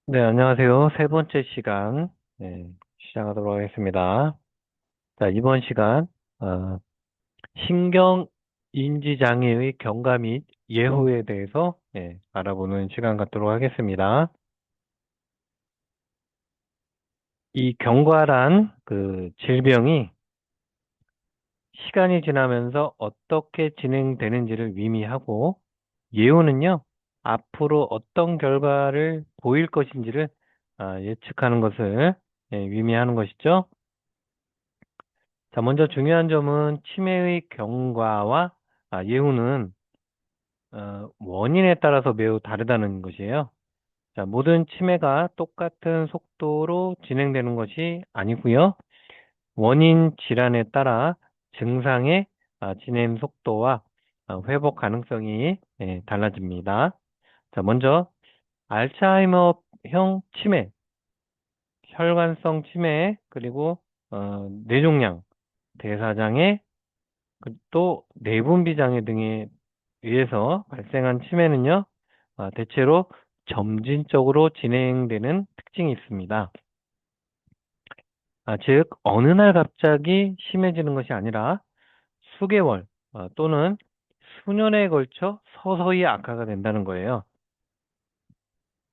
네, 안녕하세요. 세 번째 시간, 시작하도록 하겠습니다. 자, 이번 시간, 어, 신경인지장애의 경과 및 예후에 대해서, 알아보는 시간 갖도록 하겠습니다. 이 경과란 그 질병이 시간이 지나면서 어떻게 진행되는지를 의미하고, 예후는요, 앞으로 어떤 결과를 보일 것인지를 예측하는 것을 의미하는 것이죠. 자, 먼저 중요한 점은 치매의 경과와 예후는 원인에 따라서 매우 다르다는 것이에요. 자, 모든 치매가 똑같은 속도로 진행되는 것이 아니고요. 원인 질환에 따라 증상의 진행 속도와 회복 가능성이 달라집니다. 자, 먼저 알츠하이머형 치매, 혈관성 치매, 그리고 뇌종양, 대사장애, 또 내분비 장애 등에 의해서 발생한 치매는요, 대체로 점진적으로 진행되는 특징이 있습니다. 즉, 어느 날 갑자기 심해지는 것이 아니라 수개월 또는 수년에 걸쳐 서서히 악화가 된다는 거예요.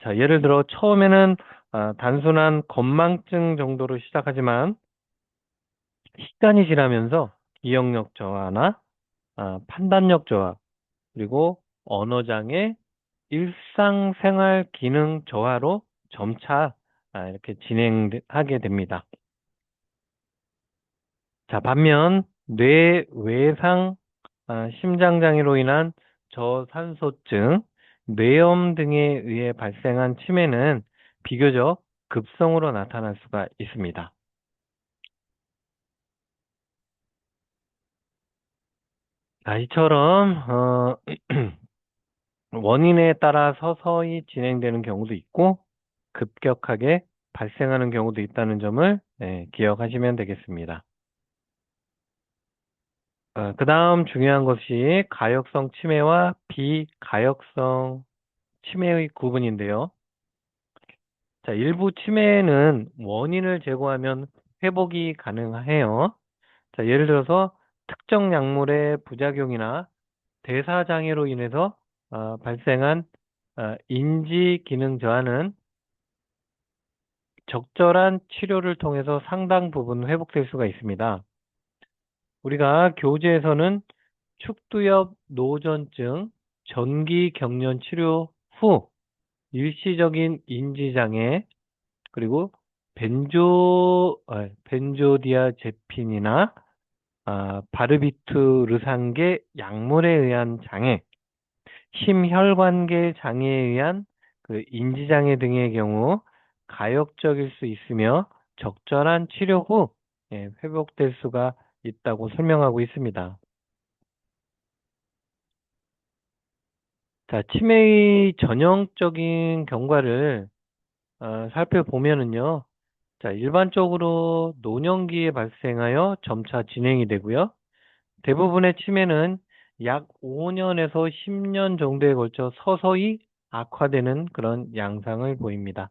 자, 예를 들어 처음에는 단순한 건망증 정도로 시작하지만 시간이 지나면서 기억력 저하나 판단력 저하, 그리고 언어장애, 일상생활 기능 저하로 점차 이렇게 진행하게 됩니다. 자, 반면 뇌외상 심장장애로 인한 저산소증, 뇌염 등에 의해 발생한 치매는 비교적 급성으로 나타날 수가 있습니다. 이처럼 원인에 따라 서서히 진행되는 경우도 있고 급격하게 발생하는 경우도 있다는 점을 기억하시면 되겠습니다. 그다음 중요한 것이 가역성 치매와 비가역성 치매의 구분인데요. 자, 일부 치매는 원인을 제거하면 회복이 가능해요. 자, 예를 들어서 특정 약물의 부작용이나 대사장애로 인해서 발생한 인지 기능 저하는 적절한 치료를 통해서 상당 부분 회복될 수가 있습니다. 우리가 교재에서는 축두엽 노전증, 전기 경련 치료 후 일시적인 인지장애, 그리고 벤조디아제핀이나 바르비투르산계 약물에 의한 장애, 심혈관계 장애에 의한 그 인지장애 등의 경우 가역적일 수 있으며 적절한 치료 후 회복될 수가 있다고 설명하고 있습니다. 자, 치매의 전형적인 경과를 살펴보면은요. 자, 일반적으로 노년기에 발생하여 점차 진행이 되고요. 대부분의 치매는 약 5년에서 10년 정도에 걸쳐 서서히 악화되는 그런 양상을 보입니다.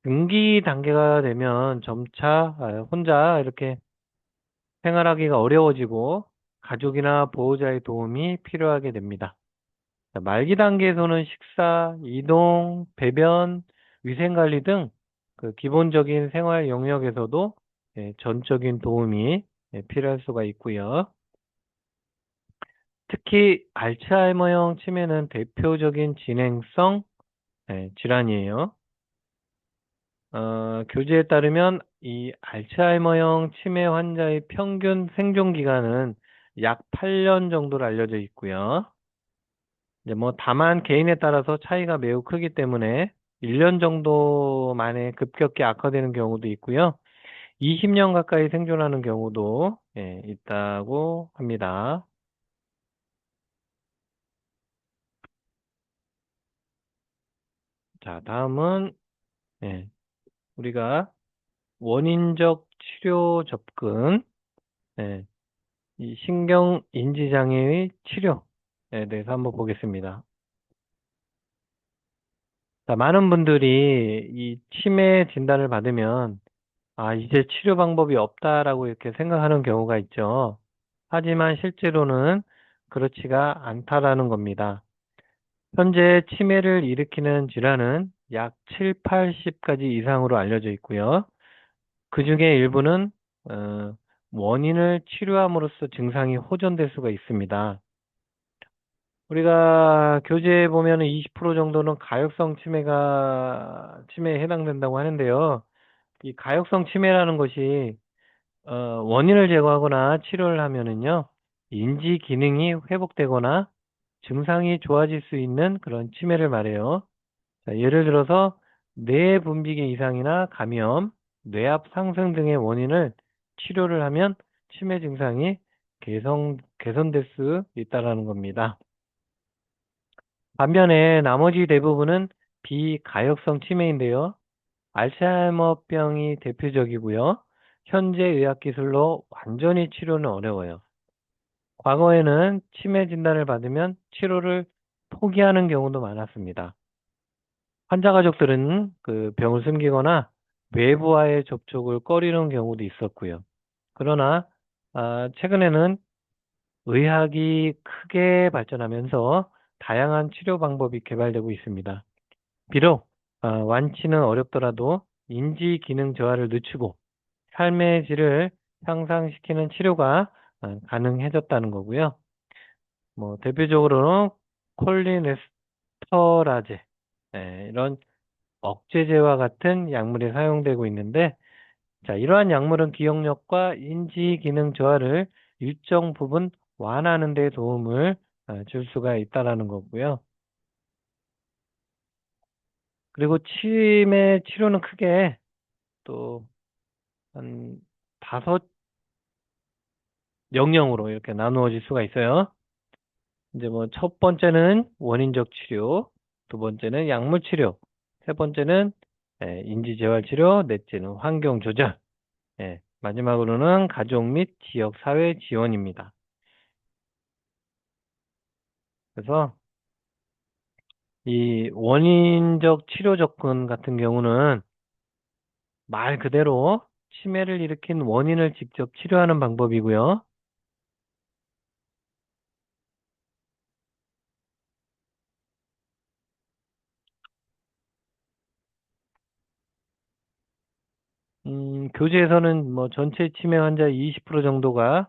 중기 단계가 되면 점차 혼자 이렇게 생활하기가 어려워지고 가족이나 보호자의 도움이 필요하게 됩니다. 자, 말기 단계에서는 식사, 이동, 배변, 위생관리 등 그 기본적인 생활 영역에서도 전적인 도움이 필요할 수가 있고요. 특히 알츠하이머형 치매는 대표적인 진행성 질환이에요. 교재에 따르면 이 알츠하이머형 치매 환자의 평균 생존 기간은 약 8년 정도로 알려져 있고요. 이제 뭐 다만 개인에 따라서 차이가 매우 크기 때문에 1년 정도 만에 급격히 악화되는 경우도 있고요. 20년 가까이 생존하는 경우도 있다고 합니다. 자, 다음은 우리가 원인적 치료 접근, 예, 이 신경인지장애의 치료에 대해서 한번 보겠습니다. 자, 많은 분들이 이 치매 진단을 받으면, 아, 이제 치료 방법이 없다라고 이렇게 생각하는 경우가 있죠. 하지만 실제로는 그렇지가 않다라는 겁니다. 현재 치매를 일으키는 질환은 약 7, 80가지 이상으로 알려져 있고요. 그 중에 일부는 어, 원인을 치료함으로써 증상이 호전될 수가 있습니다. 우리가 교재에 보면은 20% 정도는 가역성 치매에 해당된다고 하는데요. 이 가역성 치매라는 것이 원인을 제거하거나 치료를 하면은요, 인지 기능이 회복되거나 증상이 좋아질 수 있는 그런 치매를 말해요. 자, 예를 들어서 뇌 분비계 이상이나 감염, 뇌압 상승 등의 원인을 치료를 하면 치매 증상이 개선될 수 있다라는 겁니다. 반면에 나머지 대부분은 비가역성 치매인데요. 알츠하이머병이 대표적이고요. 현재 의학 기술로 완전히 치료는 어려워요. 과거에는 치매 진단을 받으면 치료를 포기하는 경우도 많았습니다. 환자 가족들은 그 병을 숨기거나 외부와의 접촉을 꺼리는 경우도 있었고요. 그러나 최근에는 의학이 크게 발전하면서 다양한 치료 방법이 개발되고 있습니다. 비록 완치는 어렵더라도 인지 기능 저하를 늦추고 삶의 질을 향상시키는 치료가 가능해졌다는 거고요. 뭐 대표적으로는 콜리네스터라제 이런 억제제와 같은 약물이 사용되고 있는데, 자, 이러한 약물은 기억력과 인지 기능 저하를 일정 부분 완화하는 데 도움을 줄 수가 있다라는 거고요. 그리고 치매 치료는 크게 또 한 다섯 영역으로 이렇게 나누어질 수가 있어요. 이제 뭐 첫 번째는 원인적 치료, 두 번째는 약물 치료, 세 번째는 인지 재활 치료, 넷째는 환경 조절, 마지막으로는 가족 및 지역 사회 지원입니다. 그래서 이 원인적 치료 접근 같은 경우는 말 그대로 치매를 일으킨 원인을 직접 치료하는 방법이고요. 교재에서는 뭐 전체 치매 환자의 20% 정도가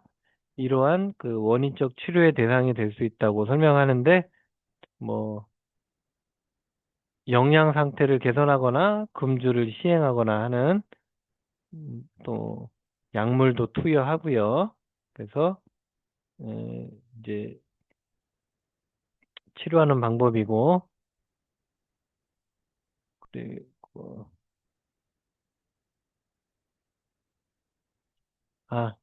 이러한 그 원인적 치료의 대상이 될 수 있다고 설명하는데, 뭐 영양 상태를 개선하거나 금주를 시행하거나 하는 또 약물도 투여하고요. 그래서 에, 이제 치료하는 방법이고, 그리고 아,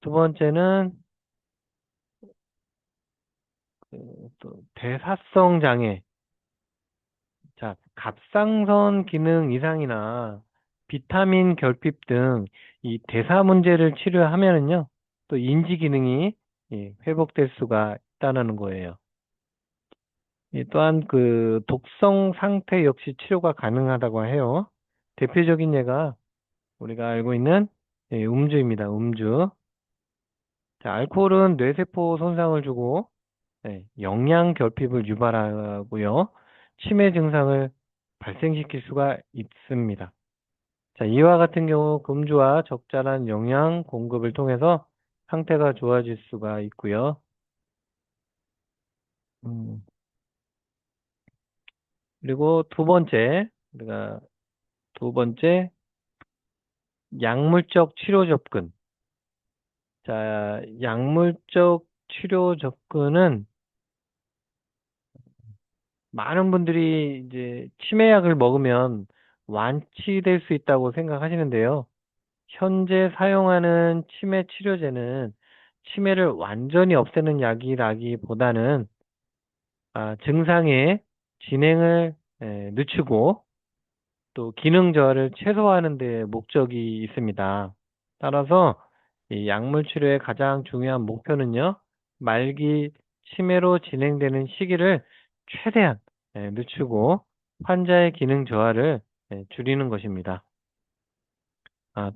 두 번째는 또 대사성 장애. 자, 갑상선 기능 이상이나 비타민 결핍 등 이 대사 문제를 치료하면은요, 또 인지 기능이 회복될 수가 있다는 거예요. 또한 그 독성 상태 역시 치료가 가능하다고 해요. 대표적인 예가 우리가 알고 있는 음주입니다. 음주. 자, 알코올은 뇌세포 손상을 주고 영양 결핍을 유발하고요. 치매 증상을 발생시킬 수가 있습니다. 자, 이와 같은 경우 금주와 적절한 영양 공급을 통해서 상태가 좋아질 수가 있고요. 음, 그리고 우리가 두 번째, 약물적 치료 접근. 자, 약물적 치료 접근은 많은 분들이 이제 치매약을 먹으면 완치될 수 있다고 생각하시는데요. 현재 사용하는 치매 치료제는 치매를 완전히 없애는 약이라기보다는 증상의 진행을 늦추고 또 기능 저하를 최소화하는 데 목적이 있습니다. 따라서 이 약물 치료의 가장 중요한 목표는요, 말기 치매로 진행되는 시기를 최대한 늦추고 환자의 기능 저하를 줄이는 것입니다.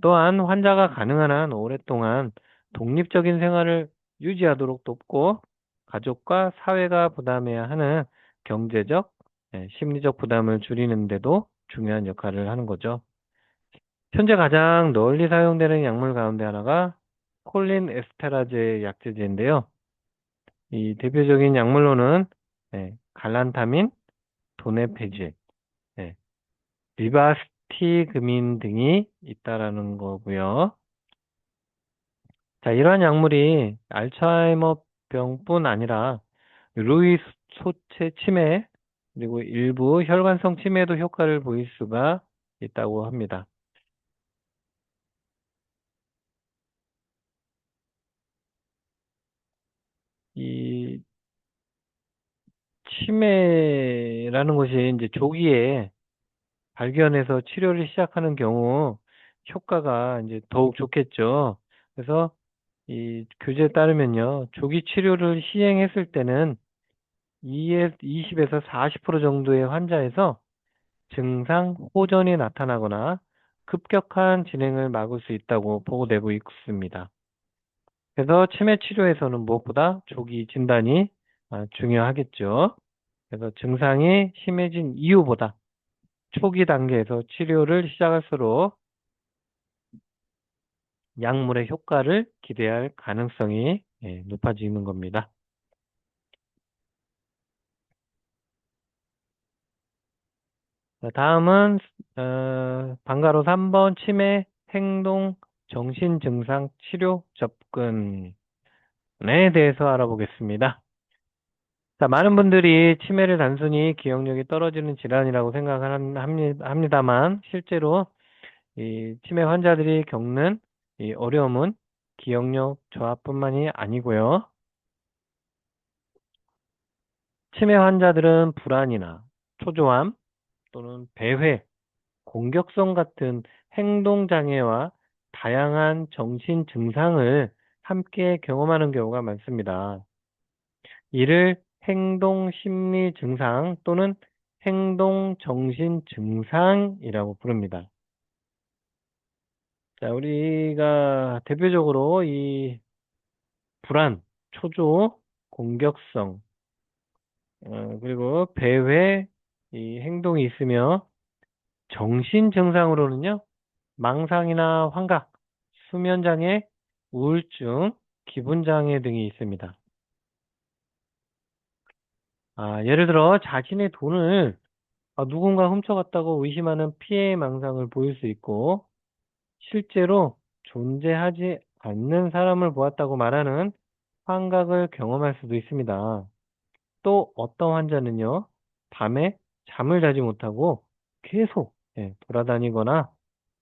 또한 환자가 가능한 한 오랫동안 독립적인 생활을 유지하도록 돕고 가족과 사회가 부담해야 하는 경제적, 심리적 부담을 줄이는 데도 중요한 역할을 하는 거죠. 현재 가장 널리 사용되는 약물 가운데 하나가 콜린 에스테라제 약제제인데요. 이 대표적인 약물로는 갈란타민, 도네페질, 예, 리바스티그민 등이 있다라는 거고요. 자, 이러한 약물이 알츠하이머병뿐 아니라 루이 소체 치매 그리고 일부 혈관성 치매에도 효과를 보일 수가 있다고 합니다. 이 치매라는 것이 이제 조기에 발견해서 치료를 시작하는 경우 효과가 이제 더욱 좋겠죠. 그래서 이 교재에 따르면요. 조기 치료를 시행했을 때는 20에서 40% 정도의 환자에서 증상 호전이 나타나거나 급격한 진행을 막을 수 있다고 보고되고 있습니다. 그래서 치매 치료에서는 무엇보다 조기 진단이 중요하겠죠. 그래서 증상이 심해진 이후보다 초기 단계에서 치료를 시작할수록 약물의 효과를 기대할 가능성이 높아지는 겁니다. 자, 다음은 방가로 3번 치매 행동 정신 증상 치료 접근에 대해서 알아보겠습니다. 자, 많은 분들이 치매를 단순히 기억력이 떨어지는 질환이라고 합니다만 실제로 이 치매 환자들이 겪는 이 어려움은 기억력 저하뿐만이 아니고요. 치매 환자들은 불안이나 초조함 또는 배회, 공격성 같은 행동 장애와 다양한 정신 증상을 함께 경험하는 경우가 많습니다. 이를 행동 심리 증상 또는 행동 정신 증상이라고 부릅니다. 자, 우리가 대표적으로 이 불안, 초조, 공격성, 그리고 배회, 이 행동이 있으며 정신 증상으로는요, 망상이나 환각, 수면장애, 우울증, 기분장애 등이 있습니다. 예를 들어 자신의 돈을 누군가 훔쳐갔다고 의심하는 피해 망상을 보일 수 있고 실제로 존재하지 않는 사람을 보았다고 말하는 환각을 경험할 수도 있습니다. 또 어떤 환자는요, 밤에 잠을 자지 못하고 계속 돌아다니거나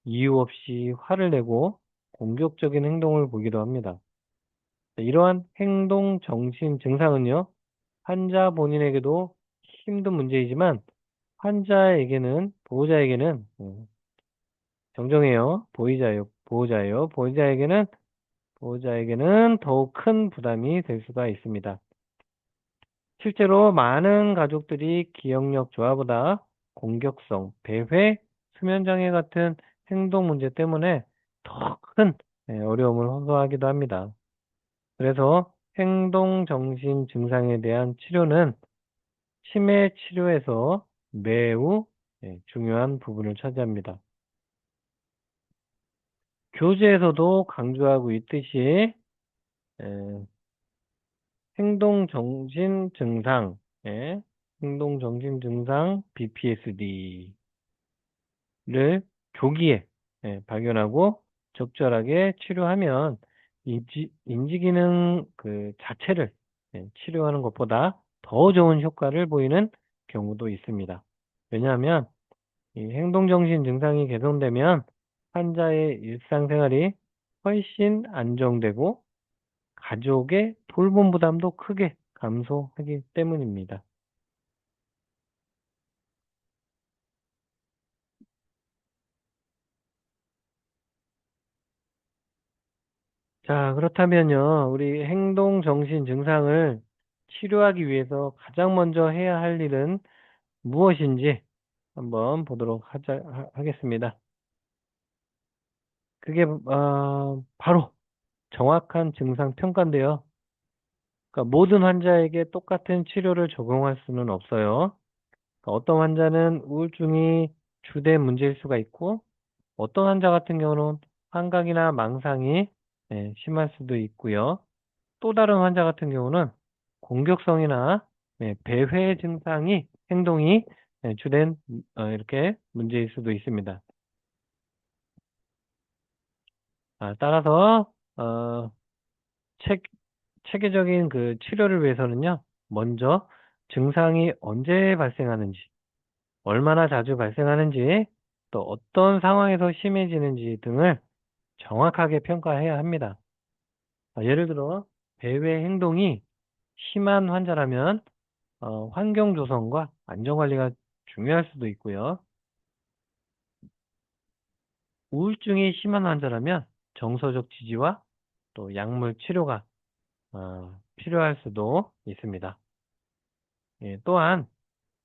이유 없이 화를 내고 공격적인 행동을 보기도 합니다. 이러한 행동 정신 증상은요, 환자 본인에게도 힘든 문제이지만 보호자에게는 정정해요. 보호자에게는 더욱 큰 부담이 될 수가 있습니다. 실제로 많은 가족들이 기억력 저하보다 공격성, 배회, 수면장애 같은 행동 문제 때문에 더 큰 어려움을 호소하기도 합니다. 그래서 행동 정신 증상에 대한 치료는 치매 치료에서 매우 중요한 부분을 차지합니다. 교재에서도 강조하고 있듯이 에, 행동정신 증상, 행동정신 증상 BPSD를 조기에 발견하고 적절하게 치료하면 인지기능 그 자체를 치료하는 것보다 더 좋은 효과를 보이는 경우도 있습니다. 왜냐하면 이 행동정신 증상이 개선되면 환자의 일상생활이 훨씬 안정되고 가족의 돌봄 부담도 크게 감소하기 때문입니다. 자, 그렇다면요, 우리 행동정신 증상을 치료하기 위해서 가장 먼저 해야 할 일은 무엇인지 한번 보도록 하겠습니다. 그게 바로 정확한 증상 평가인데요. 그러니까 모든 환자에게 똑같은 치료를 적용할 수는 없어요. 그러니까 어떤 환자는 우울증이 주된 문제일 수가 있고, 어떤 환자 같은 경우는 환각이나 망상이 심할 수도 있고요. 또 다른 환자 같은 경우는 공격성이나 배회 증상이 행동이 주된 이렇게 문제일 수도 있습니다. 따라서 체, 체계적인 그 치료를 위해서는요, 먼저 증상이 언제 발생하는지, 얼마나 자주 발생하는지, 또 어떤 상황에서 심해지는지 등을 정확하게 평가해야 합니다. 예를 들어 배회 행동이 심한 환자라면 환경 조성과 안전 관리가 중요할 수도 있고요. 우울증이 심한 환자라면 정서적 지지와 또 약물 치료가 필요할 수도 있습니다. 예, 또한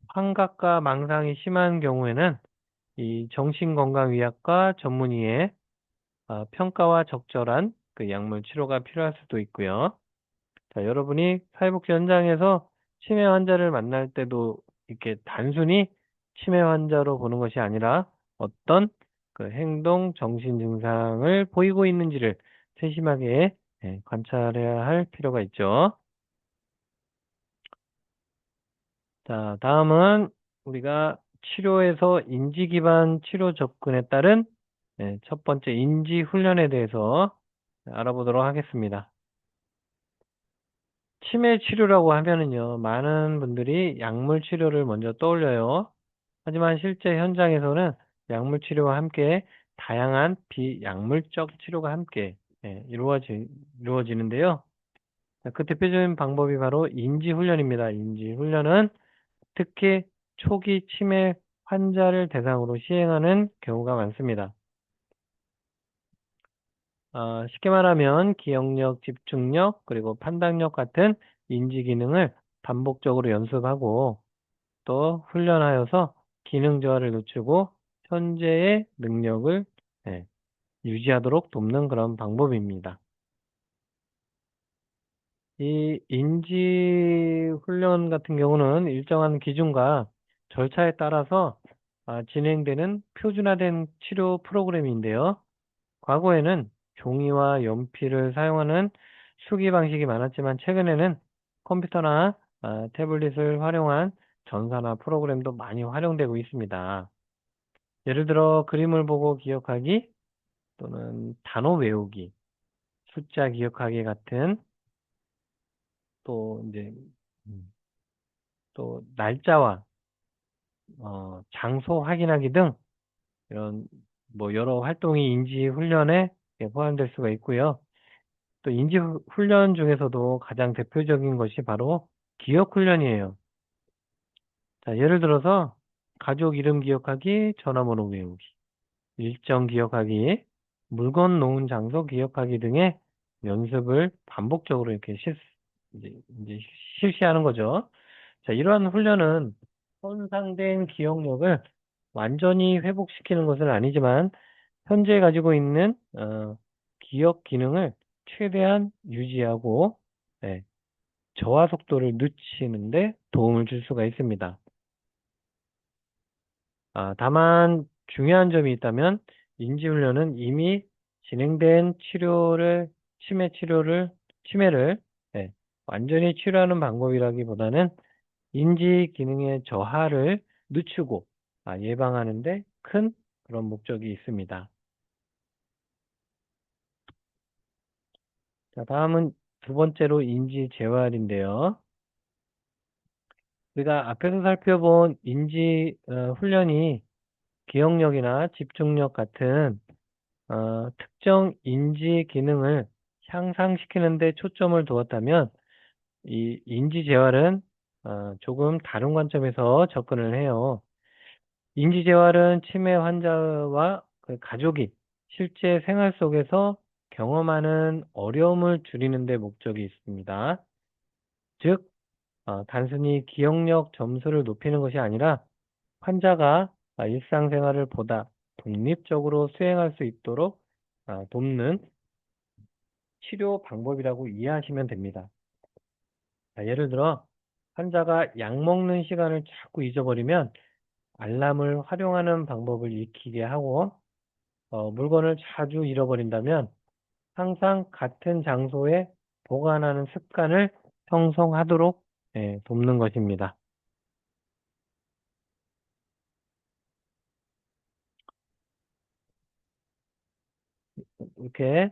환각과 망상이 심한 경우에는 이 정신건강의학과 전문의의 평가와 적절한 그 약물 치료가 필요할 수도 있고요. 자, 여러분이 사회복지 현장에서 치매 환자를 만날 때도 이렇게 단순히 치매 환자로 보는 것이 아니라 어떤 그 행동 정신 증상을 보이고 있는지를 세심하게 관찰해야 할 필요가 있죠. 자, 다음은 우리가 치료에서 인지 기반 치료 접근에 따른 첫 번째 인지 훈련에 대해서 알아보도록 하겠습니다. 치매 치료라고 하면은요, 많은 분들이 약물 치료를 먼저 떠올려요. 하지만 실제 현장에서는 약물 치료와 함께 다양한 비약물적 치료가 함께 이루어지는데요. 자, 그 대표적인 방법이 바로 인지 훈련입니다. 인지 훈련은 특히 초기 치매 환자를 대상으로 시행하는 경우가 많습니다. 쉽게 말하면 기억력, 집중력, 그리고 판단력 같은 인지 기능을 반복적으로 연습하고 또 훈련하여서 기능 저하를 늦추고 현재의 능력을 예, 유지하도록 돕는 그런 방법입니다. 이 인지 훈련 같은 경우는 일정한 기준과 절차에 따라서 진행되는 표준화된 치료 프로그램인데요. 과거에는 종이와 연필을 사용하는 수기 방식이 많았지만 최근에는 컴퓨터나 태블릿을 활용한 전산화 프로그램도 많이 활용되고 있습니다. 예를 들어 그림을 보고 기억하기 또는 단어 외우기, 숫자 기억하기 같은 또 이제 음, 또 날짜와 장소 확인하기 등 이런 뭐 여러 활동이 인지 훈련에 포함될 수가 있고요. 또 인지 훈련 중에서도 가장 대표적인 것이 바로 기억 훈련이에요. 자, 예를 들어서 가족 이름 기억하기, 전화번호 외우기, 일정 기억하기, 물건 놓은 장소 기억하기 등의 연습을 반복적으로 이렇게 이제 실시하는 거죠. 자, 이러한 훈련은 손상된 기억력을 완전히 회복시키는 것은 아니지만 현재 가지고 있는 기억 기능을 최대한 유지하고 네, 저하 속도를 늦추는데 도움을 줄 수가 있습니다. 다만 중요한 점이 있다면 인지훈련은 이미 진행된 치매를 네, 완전히 치료하는 방법이라기보다는 인지 기능의 저하를 늦추고 예방하는데 큰 그런 목적이 있습니다. 자, 다음은 두 번째로 인지 재활인데요. 우리가 앞에서 살펴본 인지 훈련이 기억력이나 집중력 같은 특정 인지 기능을 향상시키는 데 초점을 두었다면 이 인지 재활은 조금 다른 관점에서 접근을 해요. 인지 재활은 치매 환자와 그 가족이 실제 생활 속에서 경험하는 어려움을 줄이는 데 목적이 있습니다. 즉, 단순히 기억력 점수를 높이는 것이 아니라 환자가 일상생활을 보다 독립적으로 수행할 수 있도록 돕는 치료 방법이라고 이해하시면 됩니다. 예를 들어, 환자가 약 먹는 시간을 자꾸 잊어버리면 알람을 활용하는 방법을 익히게 하고, 물건을 자주 잃어버린다면 항상 같은 장소에 보관하는 습관을 형성하도록 돕는 것입니다. 이렇게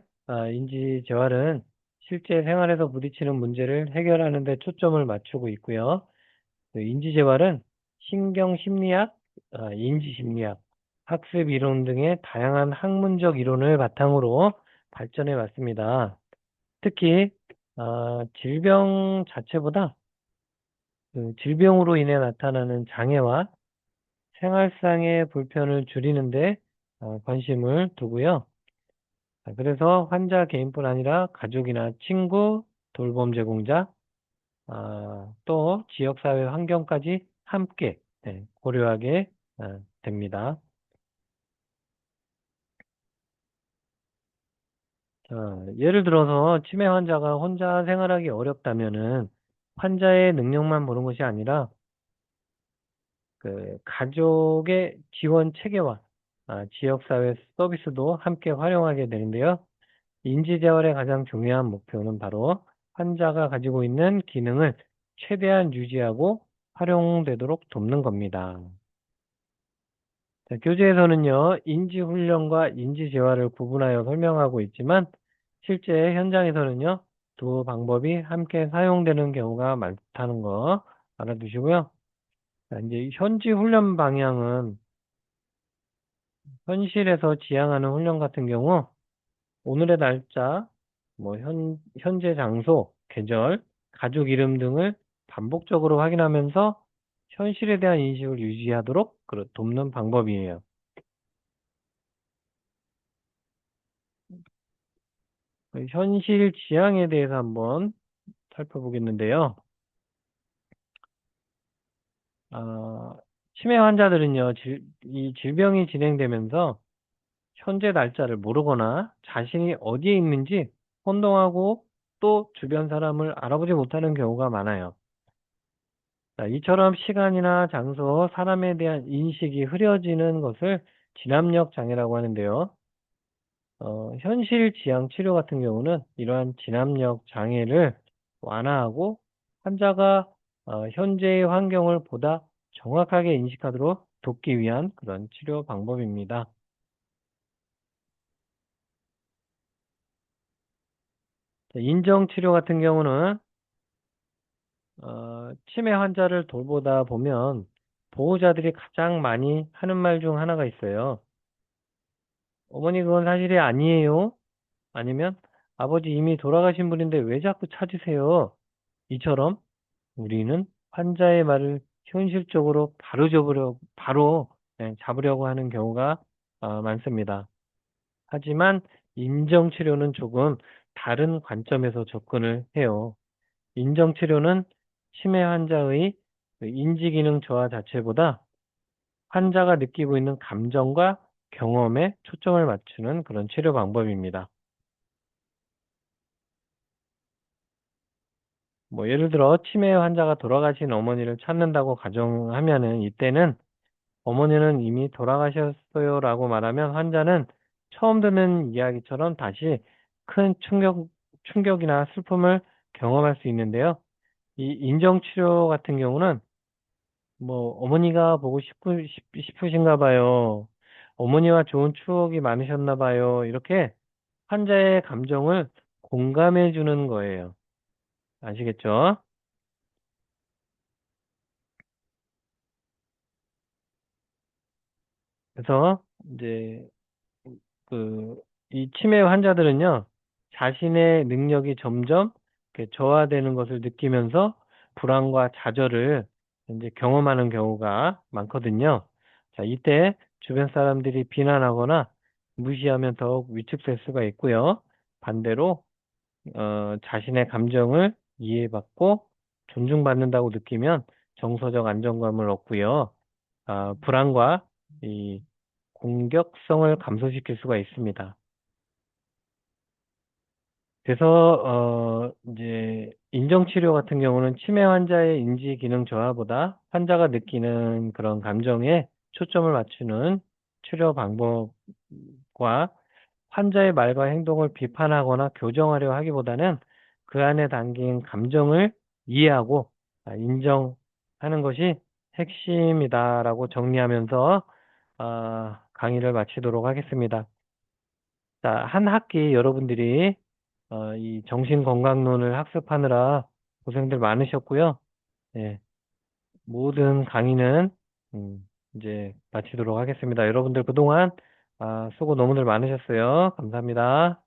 인지 재활은 실제 생활에서 부딪히는 문제를 해결하는 데 초점을 맞추고 있고요. 그 인지 재활은 신경 심리학, 인지 심리학, 학습 이론 등의 다양한 학문적 이론을 바탕으로 발전해 왔습니다. 특히 질병 자체보다 그 질병으로 인해 나타나는 장애와 생활상의 불편을 줄이는데 관심을 두고요. 그래서 환자 개인뿐 아니라 가족이나 친구, 돌봄 제공자, 또 지역사회 환경까지 함께 고려하게 됩니다. 자, 예를 들어서 치매 환자가 혼자 생활하기 어렵다면은 환자의 능력만 보는 것이 아니라 그 가족의 지원 체계와 지역사회 서비스도 함께 활용하게 되는데요. 인지재활의 가장 중요한 목표는 바로 환자가 가지고 있는 기능을 최대한 유지하고 활용되도록 돕는 겁니다. 자, 교재에서는요, 인지훈련과 인지재활을 구분하여 설명하고 있지만 실제 현장에서는요, 두 방법이 함께 사용되는 경우가 많다는 거 알아두시고요. 자, 이제 현지 훈련 방향은 현실에서 지향하는 훈련 같은 경우 오늘의 날짜, 뭐 현재 장소, 계절, 가족 이름 등을 반복적으로 확인하면서 현실에 대한 인식을 유지하도록 돕는 방법이에요. 현실 지향에 대해서 한번 살펴보겠는데요. 아, 치매 환자들은요, 이 질병이 진행되면서 현재 날짜를 모르거나 자신이 어디에 있는지 혼동하고 또 주변 사람을 알아보지 못하는 경우가 많아요. 자, 이처럼 시간이나 장소, 사람에 대한 인식이 흐려지는 것을 진압력 장애라고 하는데요. 현실 지향 치료 같은 경우는 이러한 진압력 장애를 완화하고 환자가 현재의 환경을 보다 정확하게 인식하도록 돕기 위한 그런 치료 방법입니다. 인정 치료 같은 경우는 치매 환자를 돌보다 보면 보호자들이 가장 많이 하는 말 중 하나가 있어요. 어머니 그건 사실이 아니에요. 아니면 아버지 이미 돌아가신 분인데 왜 자꾸 찾으세요? 이처럼 우리는 환자의 말을 현실적으로 바로 잡으려고 하는 경우가 많습니다. 하지만 인정치료는 조금 다른 관점에서 접근을 해요. 인정치료는 치매 환자의 그 인지기능 저하 자체보다 환자가 느끼고 있는 감정과 경험에 초점을 맞추는 그런 치료 방법입니다. 뭐 예를 들어 치매 환자가 돌아가신 어머니를 찾는다고 가정하면은 이때는 어머니는 이미 돌아가셨어요라고 말하면 환자는 처음 듣는 이야기처럼 다시 큰 충격이나 슬픔을 경험할 수 있는데요. 이 인정치료 같은 경우는 뭐 어머니가 보고 싶으신가 봐요. 어머니와 좋은 추억이 많으셨나 봐요. 이렇게 환자의 감정을 공감해 주는 거예요. 아시겠죠? 그래서 이제 그 이 치매 환자들은요, 자신의 능력이 점점 이렇게 저하되는 것을 느끼면서 불안과 좌절을 이제 경험하는 경우가 많거든요. 자, 이때 주변 사람들이 비난하거나 무시하면 더욱 위축될 수가 있고요. 반대로 자신의 감정을 이해받고 존중받는다고 느끼면 정서적 안정감을 얻고요. 불안과 이 공격성을 감소시킬 수가 있습니다. 그래서 이제 인정치료 같은 경우는 치매 환자의 인지 기능 저하보다 환자가 느끼는 그런 감정에 초점을 맞추는 치료 방법과 환자의 말과 행동을 비판하거나 교정하려 하기보다는 그 안에 담긴 감정을 이해하고 인정하는 것이 핵심이다라고 정리하면서 강의를 마치도록 하겠습니다. 자, 한 학기 여러분들이 이 정신건강론을 학습하느라 고생들 많으셨고요. 예, 모든 강의는 이제 마치도록 하겠습니다. 여러분들 그동안 수고 너무들 많으셨어요. 감사합니다.